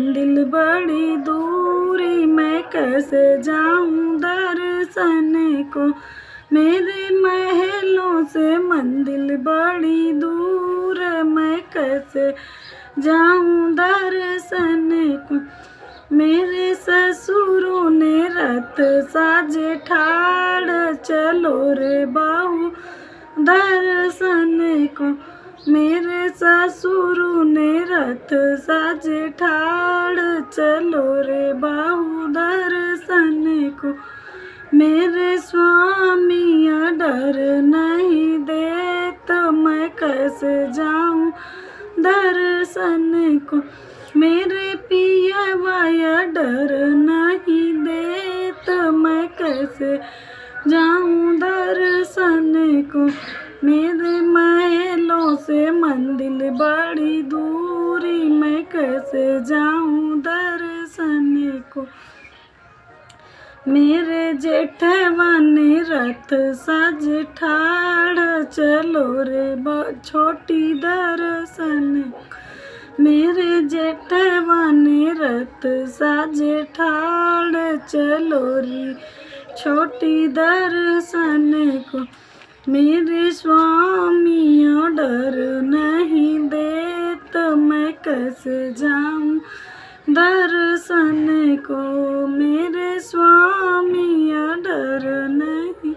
मंदिर बड़ी दूरी, मैं कैसे जाऊं दर्शन को। मेरे महलों से मंदिर बड़ी दूर, मैं कैसे जाऊं दर्शन को। मेरे ससुरों ने रथ साजे ठाड़, चलो रे बहू दर्शन को। मेरे ससुरों ने रथ साजे ठाड़, चलो रे बहू दर्शन को। मेरे स्वामी डर नहीं देत, मैं कैसे जाऊं दर्शन को। मेरे पियवा डर नहीं देत, मैं कैसे जाऊं दर्शन को। मेरे महलों से मंदिर बड़ी दूरी, मैं कैसे जाऊं दर्शन को। मेरे जेठवा ने रथ साज ठाड़, चलो रे छोटी दर्शन को। मेरे जेठवा ने रथ साज ठाड़, चलो रे छोटी दर्शन को। मेरे स्वामी डर नहीं देत, मैं कैसे जाऊं दर्शन को। मेरे स्वामी डर नहीं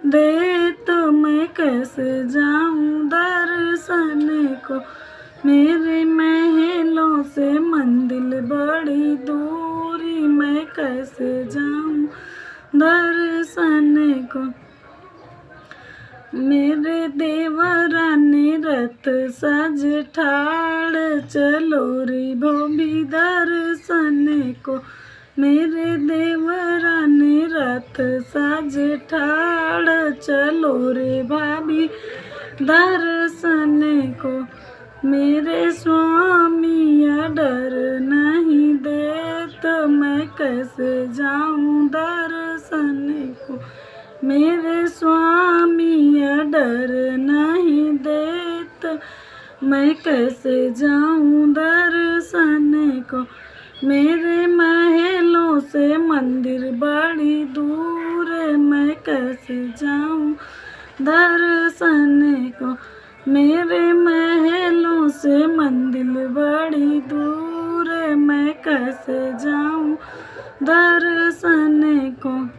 देत, मैं कैसे जाऊं दर्शन को। मेरे महलों से मंदिर बड़ी दूरी, मैं कैसे जाऊं दर्शन को। मेरे देवरा ने रथ साज ठाड़, चलो रे भोबी दर्शन को। मेरे देवरा ने रथ साज ठाड़, चलो रे भाभी दर्शन को। मेरे स्वामी डर नहीं देत, मैं कैसे जाऊं दर्शन को। मेरे स्वामी डर नहीं देत, मैं कैसे जाऊं दर्शन को। मेरे महलों से मंदिर बड़ी दूर, मैं कैसे जाऊं दर्शन को। मेरे महलों से मंदिर बड़ी दूर, मैं कैसे जाऊं दर्शन को।